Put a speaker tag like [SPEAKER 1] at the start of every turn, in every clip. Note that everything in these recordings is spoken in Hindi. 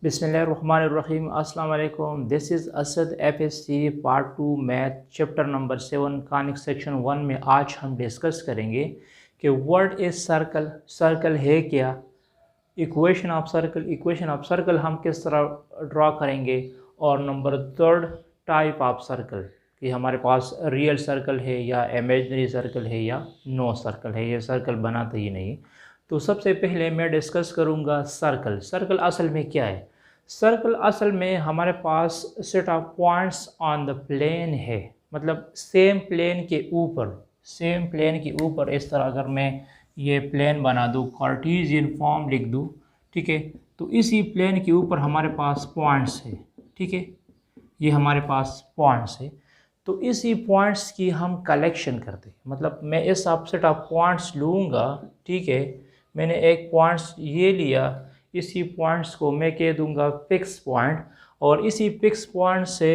[SPEAKER 1] बिस्मिल्लाहिर्रहमानिर्रहीम। अस्सलाम वालेकुम। This is Asad FSC part 2 math chapter number 7 conic section 1 में आज हम डिस्कस करेंगे कि व्हाट इज़ सर्कल, सर्कल है क्या, इक्वेशन ऑफ सर्कल हम किस तरह ड्रा करेंगे, और नंबर 3 टाइप ऑफ सर्कल कि हमारे पास रियल सर्कल है या इमेजिनरी सर्कल है या नो सर्कल है, ये सर्कल बनाते ही नहीं। तो सबसे पहले मैं डिस्कस करूँगा सर्कल। सर्कल असल में क्या है? सर्कल असल में हमारे पास set of points on the plane है, मतलब सेम प्लेन के ऊपर इस तरह अगर मैं ये प्लेन बना दूँ, कार्टेशियन फॉर्म लिख दूँ, ठीक है, तो इसी प्लेन के ऊपर हमारे पास पॉइंट्स है, ठीक है, ये हमारे पास पॉइंट्स है। तो इसी पॉइंट्स की हम कलेक्शन करते हैं, मतलब मैं इस सेट ऑफ पॉइंट्स लूँगा, ठीक है, मैंने एक पॉइंट्स ये लिया, इसी पॉइंट्स को मैं कह दूंगा फिक्स पॉइंट, और इसी फिक्स पॉइंट से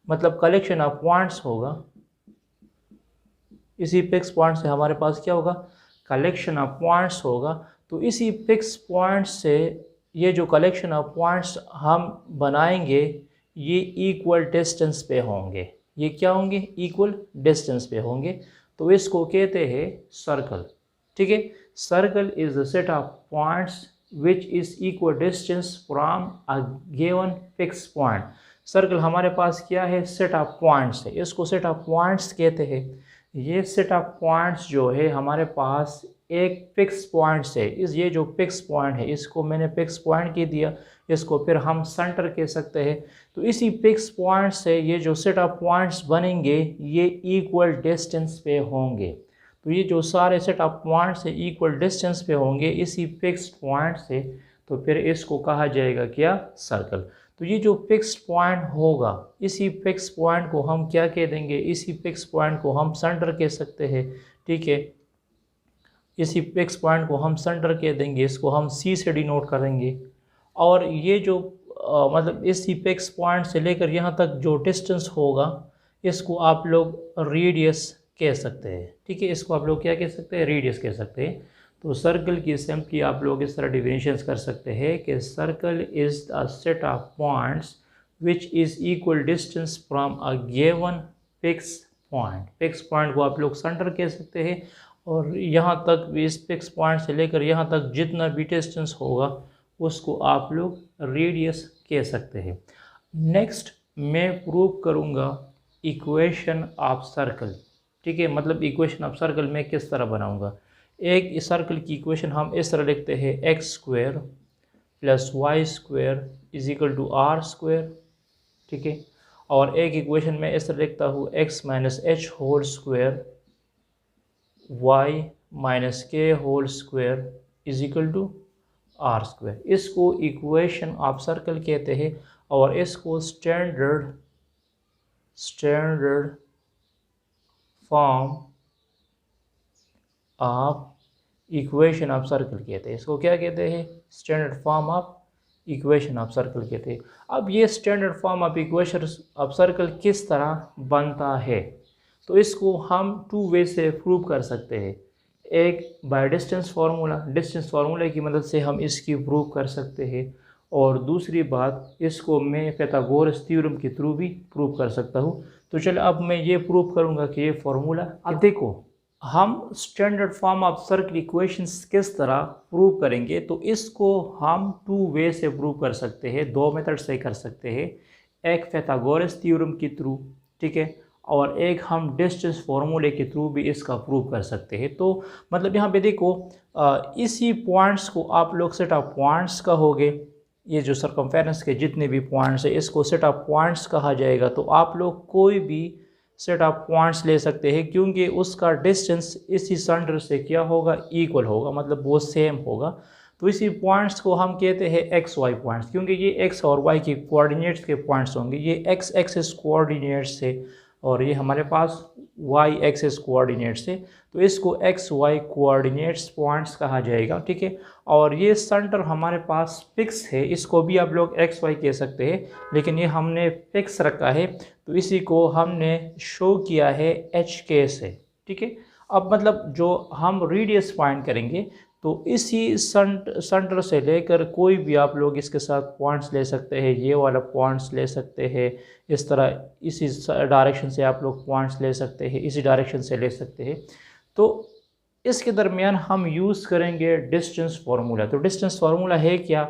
[SPEAKER 1] मतलब कलेक्शन ऑफ पॉइंट्स होगा, इसी फिक्स पॉइंट से हमारे पास क्या होगा, कलेक्शन ऑफ पॉइंट्स होगा। तो इसी फिक्स पॉइंट से ये जो कलेक्शन ऑफ पॉइंट्स हम बनाएंगे ये इक्वल डिस्टेंस पे होंगे, ये क्या होंगे, इक्वल डिस्टेंस पे होंगे, तो इसको कहते हैं सर्कल, ठीक है। Circle is the set of points which is equal distance from a given fix point. Circle हमारे पास क्या है, सेट ऑफ पॉइंट्स है, इसको सेट ऑफ पॉइंट्स कहते हैं। ये सेट ऑफ पॉइंट्स जो है हमारे पास एक फिक्स पॉइंट से, ये जो फिक्स पॉइंट है इसको मैंने फिक्स पॉइंट कह दिया, इसको फिर हम सेंटर कह सकते हैं। तो इसी फिक्स पॉइंट से ये जो सेट ऑफ पॉइंट्स बनेंगे ये इक्वल डिस्टेंस पे होंगे। तो ये जो सारे सेट ऑफ पॉइंट्स है इक्वल डिस्टेंस पे होंगे इसी फिक्स्ड पॉइंट से, तो फिर इसको कहा जाएगा क्या, सर्कल। तो ये जो फिक्स्ड पॉइंट होगा इसी फिक्स पॉइंट को हम क्या कह देंगे, इसी फिक्स पॉइंट को हम सेंटर कह सकते हैं, ठीक है, इसी फिक्स पॉइंट को हम सेंटर कह देंगे, इसको हम C से डिनोट करेंगे। और ये जो मतलब इसी फिक्स पॉइंट से लेकर यहाँ तक जो डिस्टेंस होगा इसको आप लोग रेडियस कह सकते हैं, ठीक है, इसको आप लोग क्या कह सकते हैं, रेडियस कह सकते हैं। तो सर्कल की सिंपली आप लोग इस तरह डिफिनेशन कर सकते हैं कि circle is a set of points which is equal distance from a given fix point. Fix point को आप लोग सेंटर कह सकते हैं, और यहाँ तक भी इस फिक्स पॉइंट से लेकर यहाँ तक जितना भी डिस्टेंस होगा उसको आप लोग रेडियस कह सकते हैं। नेक्स्ट मैं प्रूव करूँगा इक्वेशन ऑफ सर्कल, ठीक है, मतलब इक्वेशन ऑफ सर्कल मैं किस तरह बनाऊँगा। एक इस सर्कल की इक्वेशन हम इस तरह लिखते हैं, x² + y² is equal to r², ठीक है, और एक इक्वेशन में इस तरह लिखता हूँ x - h whole square y - k whole square is equal to r²। इसको इक्वेशन ऑफ सर्कल कहते हैं, और इसको standard form of equation of circle कहते हैं। इसको क्या कहते हैं, standard form of equation of circle कहते हैं। अब ये standard form of equation of circle किस तरह बनता है, तो इसको हम 2 वे से प्रूव कर सकते हैं। एक बाय डिस्टेंस फार्मूला की मदद से हम इसकी प्रूव कर सकते हैं, और दूसरी बात इसको मैं पाइथागोरस थ्योरम के थ्रू भी प्रूव कर सकता हूँ। तो चलो अब मैं ये प्रूव करूँगा कि ये फार्मूला, अब देखो हम standard form of circle equations किस तरह प्रूव करेंगे। तो इसको हम 2 वे से प्रूव कर सकते हैं, 2 मेथड से कर सकते हैं, एक पाइथागोरस थ्योरम के थ्रू, ठीक है, और एक हम डिस्टेंस फार्मूले के थ्रू भी इसका प्रूव कर सकते हैं। तो मतलब यहाँ पे देखो इसी पॉइंट्स को आप लोग सेट ऑफ पॉइंट्स कहोगे, ये जो सर्कमफेरेंस के जितने भी पॉइंट्स है इसको सेट ऑफ पॉइंट्स कहा जाएगा। तो आप लोग कोई भी सेट ऑफ पॉइंट्स ले सकते हैं, क्योंकि उसका डिस्टेंस इसी सेंटर से क्या होगा, इक्वल होगा, मतलब वो सेम होगा। तो इसी पॉइंट्स को हम कहते हैं XY पॉइंट्स, क्योंकि ये X और Y के कोऑर्डिनेट्स के पॉइंट्स होंगे। ये X एक्सिस कोऑर्डिनेट्स से और ये हमारे पास Y एक्सिस कोऑर्डिनेट्स है, तो इसको XY कोऑर्डिनेट्स पॉइंट्स कहा जाएगा, ठीक है। और ये सेंटर हमारे पास फिक्स है, इसको भी आप लोग XY कह सकते हैं, लेकिन ये हमने फिक्स रखा है, तो इसी को हमने शो किया है HK से, ठीक है। अब मतलब जो हम रेडियस फाइंड करेंगे, तो इसी सेंटर से लेकर कोई भी आप लोग इसके साथ पॉइंट्स ले सकते हैं, ये वाला पॉइंट्स ले सकते हैं, इस तरह इसी डायरेक्शन से आप लोग पॉइंट्स ले सकते हैं, इसी डायरेक्शन से ले सकते हैं। तो इसके दरमियान हम यूज़ करेंगे डिस्टेंस फार्मूला। तो डिस्टेंस फार्मूला है क्या?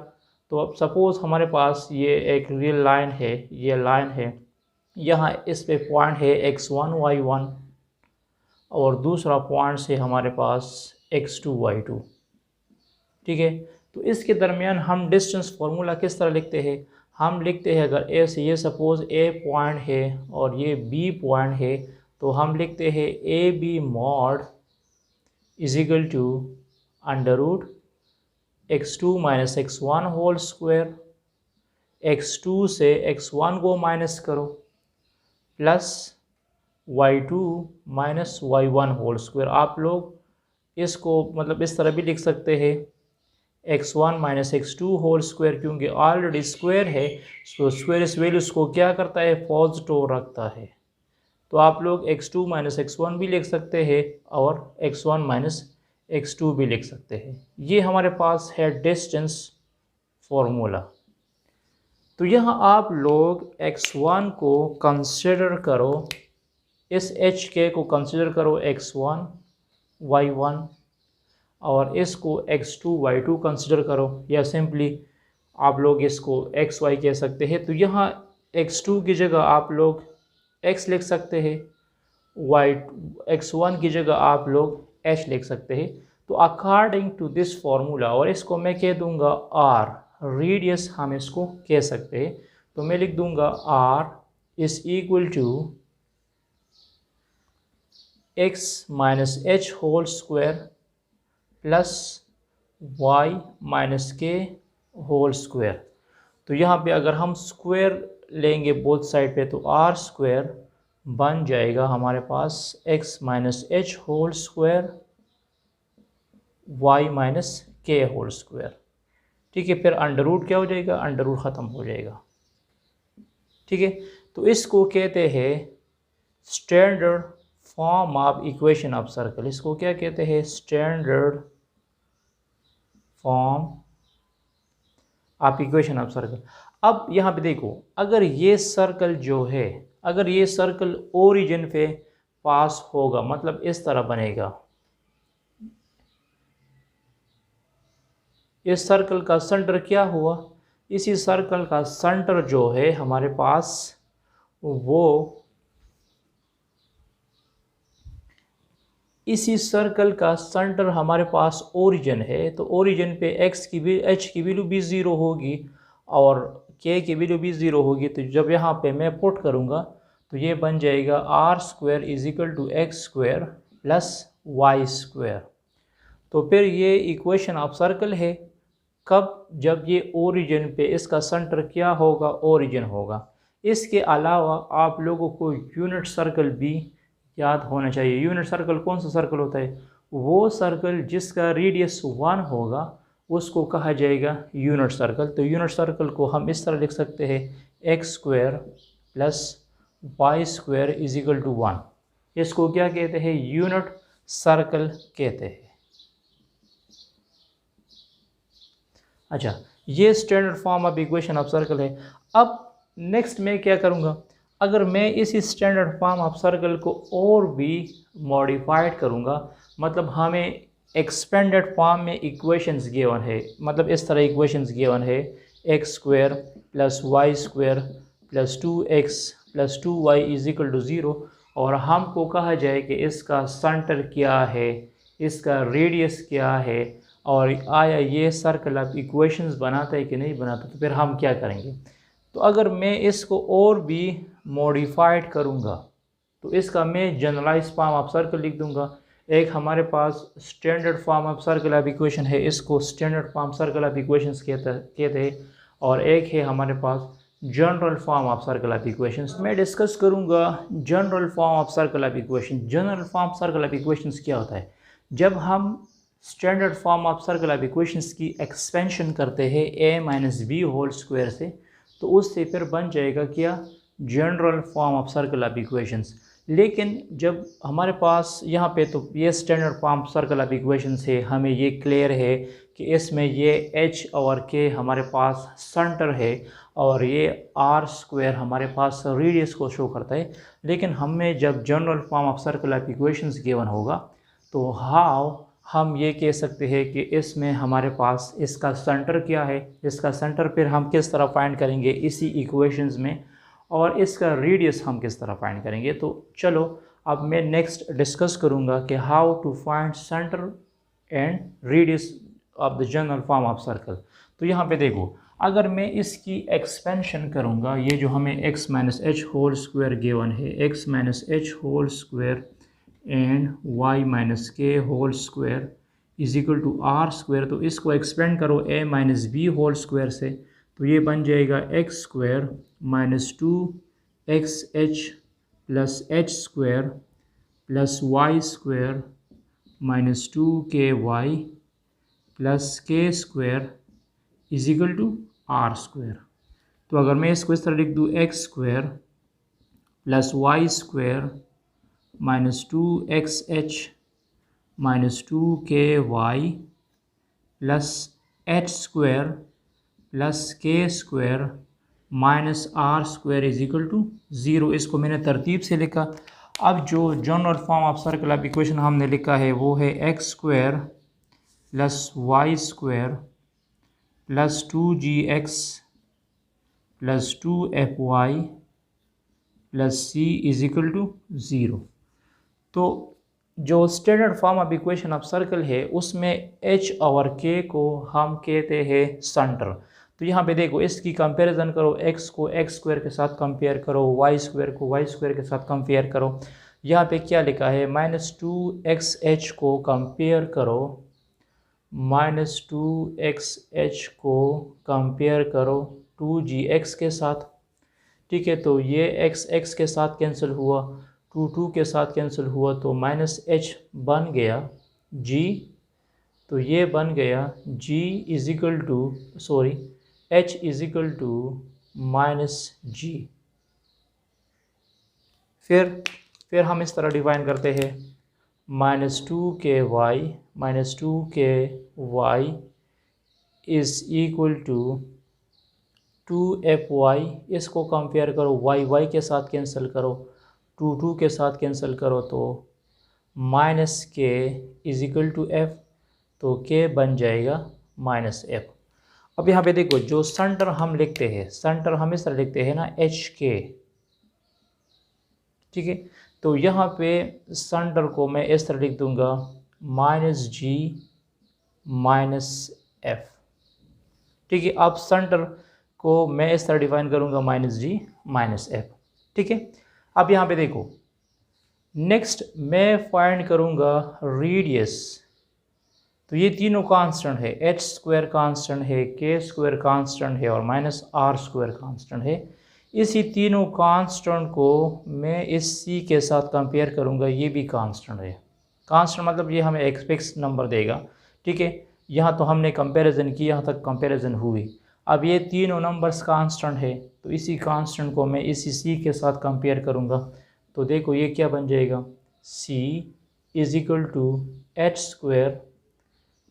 [SPEAKER 1] तो अब सपोज़ हमारे पास ये एक रियल लाइन है, ये लाइन है, यहाँ इस पे पॉइंट है x1 y1 और दूसरा पॉइंट से हमारे पास x2 y2, ठीक है। तो इसके दरमियान हम डिस्टेंस फार्मूला किस तरह लिखते हैं? हम लिखते हैं, अगर ए से ये सपोज़ ए पॉइंट है और ये बी पॉइंट है, तो हम लिखते हैं A B mod is equal to under root x2 minus x1 whole square, x2 से x1 को माइनस करो, plus y2 minus y1 whole square. आप लोग इसको मतलब इस तरह भी लिख सकते हैं x1 minus x2 whole square, क्योंकि ऑलरेडी स्क्वायर है, तो स्क्वायर इस वैल्यूज़ को क्या करता है? पॉजिटिव रखता है। तो आप लोग x2 माइनस x1 भी लिख सकते हैं और x1 माइनस x2 भी लिख सकते हैं। ये हमारे पास है डिस्टेंस फार्मूला। तो यहाँ आप लोग x1 को कंसिडर करो, इस hk को कंसिडर करो x1 y1 और इसको x2 y2 कंसिडर करो, या सिंपली आप लोग इसको xy कह सकते हैं। तो यहाँ x2 की जगह आप लोग x लिख सकते हैं, x1 की जगह आप लोग h लिख सकते हैं। तो अकॉर्डिंग टू दिस फार्मूला, और इसको मैं कह दूंगा r, रेडियस हम इसको कह सकते हैं। तो मैं लिख दूंगा r is equal to x minus h whole square plus y minus k whole square. तो यहाँ पे अगर हम स्क्वायर लेंगे बोथ साइड पे, तो r स्क्वायर बन जाएगा हमारे पास x minus h whole square y minus k whole square, ठीक है। फिर अंडर रूट क्या हो जाएगा? अंडर रूट ख़त्म हो जाएगा, ठीक है। तो इसको कहते हैं standard form of equation of circle. इसको क्या कहते हैं? Standard form of equation of circle. अब यहाँ पे देखो, अगर ये सर्कल जो है, अगर ये सर्कल ओरिजिन पे पास होगा, मतलब इस तरह बनेगा, इस सर्कल का सेंटर क्या हुआ? इसी सर्कल का सेंटर जो है हमारे पास, वो इसी सर्कल का सेंटर हमारे पास ओरिजिन है। तो ओरिजिन पे x की भी h की वैल्यू भी 0 होगी और k की वैल्यू भी 0 होगी। तो जब यहाँ पे मैं पुट करूँगा तो ये बन जाएगा r square is equal to x square plus y square. तो फिर ये इक्वेशन ऑफ सर्कल है। कब? जब ये ओरिजिन पे इसका सेंटर क्या होगा? ओरिजिन होगा। इसके अलावा आप लोगों को यूनिट सर्कल भी याद होना चाहिए। यूनिट सर्कल कौन सा सर्कल होता है? वो सर्कल जिसका रेडियस 1 होगा उसको कहा जाएगा यूनिट सर्कल। तो यूनिट सर्कल को हम इस तरह लिख सकते हैं X square plus Y square is equal to 1। इसको क्या कहते हैं? यूनिट सर्कल कहते हैं। अच्छा, ये standard form of equation of circle है। अब नेक्स्ट मैं क्या करूँगा? अगर मैं इसी स्टैंडर्ड फॉर्म ऑफ सर्कल को और भी मॉडिफाइड करूँगा, मतलब हमें एक्सपेंडेड फॉर्म में इक्वेशंस गिवन है, मतलब इस तरह इक्वेशंस गिवन है x square plus Y square plus 2x plus 2y is equal to 0, और हमको कहा जाए कि इसका सेंटर क्या है, इसका रेडियस क्या है, और आया ये सर्कल ऑफ इक्वेशंस बनाता है कि नहीं बनाता। तो फिर हम क्या करेंगे? तो अगर मैं इसको और भी मॉडिफाइड करूँगा तो इसका मैं जनरलाइज फॉर्म ऑफ सर्कल लिख दूँगा। एक हमारे पास standard form of circle of equation है, इसको standard form circle of equations कहते हैं, और एक है हमारे पास general form of circle of equations. मैं डिस्कस करूँगा general form of circle of equation. General form circle of equations क्या होता है? जब हम standard form of circle of equations की एक्सपेंशन करते हैं a minus b whole square से, तो उससे फिर बन जाएगा क्या? General form of circle of equations. लेकिन जब हमारे पास यहाँ पे तो ये standard form circle of equation से हमें ये क्लियर है कि इसमें ये h और k हमारे पास सेंटर है और ये r² हमारे पास रेडियस को शो करता है। लेकिन हमें जब general form of circle of equations given होगा तो हाउ हम ये कह सकते हैं कि इसमें हमारे पास इसका सेंटर क्या है, इसका सेंटर फिर हम किस तरह फाइंड करेंगे इसी इक्वेशंस में, और इसका रेडियस हम किस तरह फाइंड करेंगे। तो चलो अब मैं नेक्स्ट डिस्कस करूँगा कि how to find centre and radius of the general form of circle. तो यहाँ पे देखो, अगर मैं इसकी एक्सपेंशन करूँगा, ये जो हमें x minus h whole square given है, x minus h whole square and y minus k whole square is equal to r square, तो इसको एक्सपेंड करो a minus b whole square से, तो ये बन जाएगा x square minus 2xh plus h square plus Y square minus 2ky plus k square is equal to r square. तो अगर मैं इसको इस तरह लिख दूँ, x square plus Y square minus 2xh minus 2ky plus h square plus k square minus r square is equal to 0। इसको मैंने तरतीब से लिखा। अब जो general form of circle of equation हमने लिखा है वो है x square plus Y square plus 2gx plus 2fy plus c is equal to 0। तो जो standard form of equation of circle है उसमें h और k को हम कहते हैं सेंटर। तो यहाँ पे देखो, इसकी कंपैरिजन करो, x को x स्क्वायर के साथ कंपेयर करो, y स्क्वायर को y स्क्वायर के साथ कंपेयर करो। यहाँ पे क्या लिखा है, माइनस 2xh को कंपेयर करो, माइनस 2xh को कंपेयर करो 2gx के साथ, ठीक है। तो ये x के साथ कैंसिल हुआ, 2 के साथ कैंसिल हुआ, तो माइनस h बन गया g, तो ये बन गया g is equal to h is equal to minus g। फिर हम इस तरह डिफाइन करते हैं, minus 2ky is equal to 2fy। इसको कंपेयर करो, y के साथ कैंसिल करो, 2 के साथ कैंसिल करो, तो minus k is equal to f, तो k बन जाएगा माइनस f। अब यहाँ पे देखो, जो सेंटर हम लिखते हैं, सेंटर हम इस तरह लिखते हैं ना, hk, ठीक है। तो यहाँ पे सेंटर को मैं इस तरह लिख दूंगा, माइनस g माइनस f, ठीक है। अब सेंटर को मैं इस तरह डिफाइन करूंगा, माइनस g माइनस f, ठीक है। अब यहाँ पे देखो, नेक्स्ट मैं फाइंड करूंगा रेडियस। तो ये तीनों कांस्टेंट है, एच स्क्वायर कांस्टेंट है, के स्क्वायर कांस्टेंट है और माइनस आर स्क्वायर कांस्टेंट है। इसी तीनों कांस्टेंट को मैं इस सी के साथ कंपेयर करूंगा, ये भी कांस्टेंट है। कांस्टेंट मतलब ये हमें एक फिक्स नंबर देगा, ठीक है। यहाँ तो हमने कंपैरिजन की, यहाँ तक कंपैरिजन हुई। अब ये तीनों नंबर्स कांस्टेंट है, तो इसी कांस्टेंट को मैं इसी सी के साथ कंपेयर करूँगा। तो देखो ये क्या बन जाएगा, c is equal to h square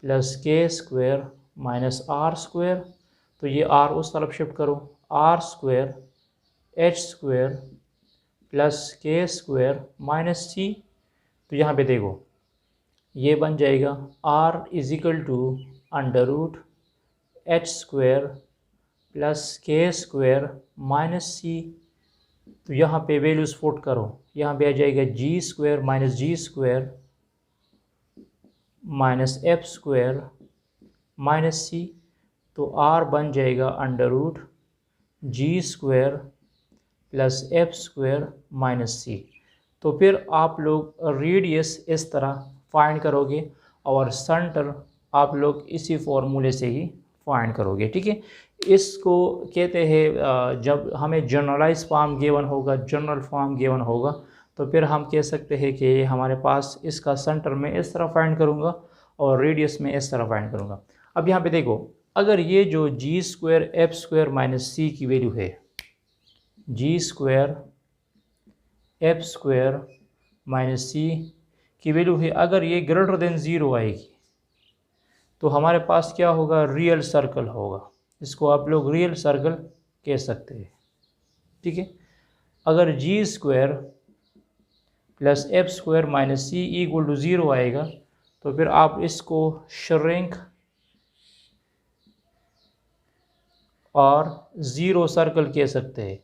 [SPEAKER 1] plus k square minus r square, तो ये आर उस तरफ शिफ्ट करो, r square h square plus k square minus c. तो यहाँ पे देखो ये बन जाएगा r is equal to under root h square plus k square minus c. तो यहाँ पे वैल्यूज पुट करो, यहाँ पे आ जाएगा g square minus g square minus f square minus c. तो आर बन जाएगा under root g square plus f square minus c. तो फिर आप लोग रेडियस इस तरह फाइंड करोगे और सेंटर आप लोग इसी फॉर्मूले से ही फाइंड करोगे, ठीक है। इसको कहते हैं जब हमें जनरलाइज फॉर्म गिवन होगा, जनरल फॉर्म गिवन होगा, तो फिर हम कह सकते हैं कि हमारे पास इसका सेंटर में इस तरह फाइंड करूँगा और रेडियस में इस तरह फाइंड करूँगा। अब यहाँ पे देखो, अगर ये जो जी स्क्वायर एफ स्क्वायर माइनस सी की वैल्यू है, जी स्क्वायर एफ स्क्वायर माइनस सी की वैल्यू है, अगर ये ग्रेटर देन ज़ीरो आएगी तो हमारे पास क्या होगा, रियल सर्कल होगा। इसको आप लोग रियल सर्कल कह सकते हैं, ठीक है। अगर g square plus f square minus c equal to zero आएगा तो फिर आप इसको श्रिंक और ज़ीरो सर्कल कह सकते हैं।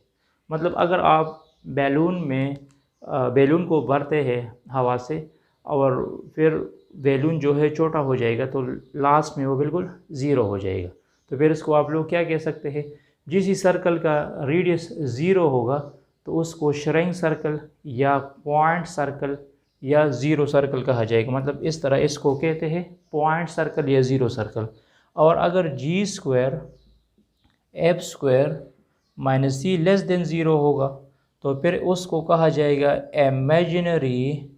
[SPEAKER 1] मतलब अगर आप बैलून को भरते हैं हवा से और फिर बैलून जो है छोटा हो जाएगा तो लास्ट में वो बिल्कुल ज़ीरो हो जाएगा, तो फिर इसको आप लोग क्या कह सकते हैं, जिस सर्कल का रेडियस ज़ीरो होगा तो उसको श्रिंक सर्कल या पॉइंट सर्कल या ज़ीरो सर्कल कहा जाएगा। मतलब इस तरह इसको कहते हैं पॉइंट सर्कल या ज़ीरो सर्कल। और अगर g square F square minus सी लेस देन ज़ीरो होगा तो फिर उसको कहा जाएगा इमेजिनरी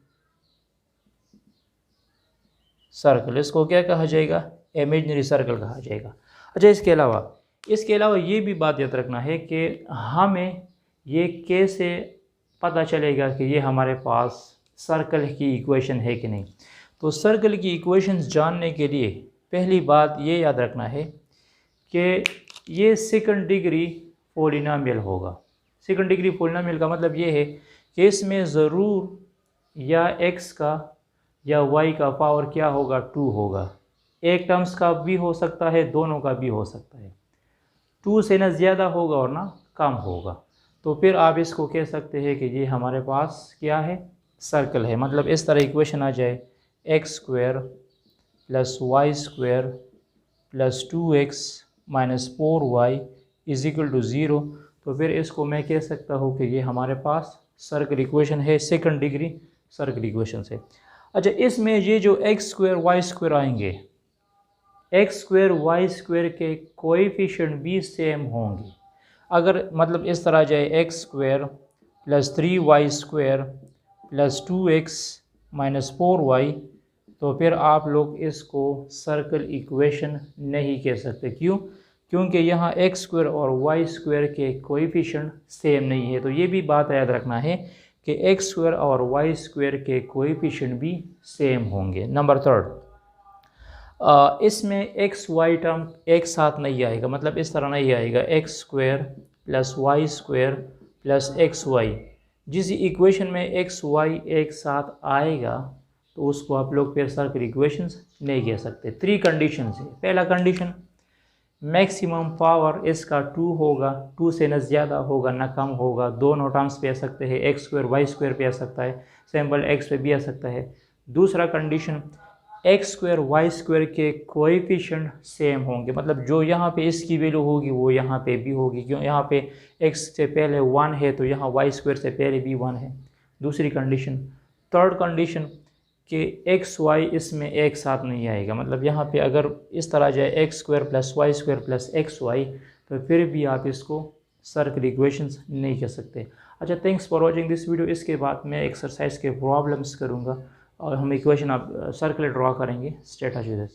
[SPEAKER 1] सर्कल। इसको क्या कहा जाएगा, इमेजिनरी सर्कल कहा जाएगा। अच्छा, इसके अलावा ये भी बात याद रखना है कि हमें ये कैसे पता चलेगा कि ये हमारे पास सर्कल की इक्वेशन है कि नहीं। तो सर्कल की इक्वेशंस जानने के लिए पहली बात ये याद रखना है कि ये सेकंड डिग्री पॉलिनोमियल होगा। सेकंड डिग्री पॉलिनोमियल का मतलब ये है कि इसमें ज़रूर या x का या y का पावर क्या होगा, 2 होगा। एक टर्म्स का भी हो सकता है, दोनों का भी हो सकता है। 2 से ना ज़्यादा होगा और ना कम होगा। तो फिर आप इसको कह सकते हैं कि ये हमारे पास क्या है, सर्कल है। मतलब इस तरह इक्वेशन आ जाए X square plus Y square plus 2x minus 4y is equal to zero, तो फिर इसको मैं कह सकता हूँ कि ये हमारे पास सर्कल इक्वेशन है, सेकंड डिग्री सर्कल इक्वेशन से। अच्छा, इसमें ये जो एक्स स्क्वायर वाई स्क्वायर आएंगे, एक्स स्क्वायर वाई स्क्वायर के कोएफिशिएंट भी सेम होंगे। अगर मतलब इस तरह जाए X square plus 3y square plus 2x minus 4y, तो फिर आप लोग इसको सर्कल इक्वेशन नहीं कह सकते। क्यों? क्योंकि यहाँ एक्स स्क्वायर और वाई स्क्वायर के कोएफिशिएंट सेम नहीं है। तो ये भी बात याद रखना है कि एक्स स्क्वायर और वाई स्क्वायर के कोएफिशिएंट भी सेम होंगे। नंबर थर्ड, इसमें एक्स वाई टर्म एक साथ नहीं आएगा। मतलब इस तरह नहीं आएगा X square plus Y square plus X Y. जिस इक्वेशन में एक्स वाई एक साथ आएगा तो उसको आप लोग फिर सर्कल इक्वेशंस नहीं कह सकते। 3 कंडीशन है। पहला कंडीशन, मैक्सिमम पावर इसका 2 होगा, 2 से न ज़्यादा होगा न कम होगा। दोनों टर्म्स पे आ सकते हैं, एक्स स्क्वायर वाई स्क्वायर पे आ सकता है, सिंपल एक्स पे भी आ सकता है। दूसरा condition, X square Y square के कोएफिशिएंट सेम होंगे। मतलब जो यहाँ पे इसकी वैल्यू होगी वो यहाँ पे भी होगी। क्यों? यहाँ पे एक्स से पहले 1 है तो यहाँ वाई स्क्वायर से पहले भी 1 है। दूसरी कंडीशन। थर्ड कंडीशन कि एक्स वाई इसमें एक साथ नहीं आएगा। मतलब यहाँ पे अगर इस तरह जाए X square plus Y square plus X Y, तो फिर भी आप इसको सर्कल इक्वेशंस नहीं कह सकते। अच्छा, thanks for watching this video. इसके बाद मैं एक्सरसाइज के प्रॉब्लम्स करूँगा और हम इक्वेशन आप सर्कल ड्रॉ करेंगे स्ट्रेटजी।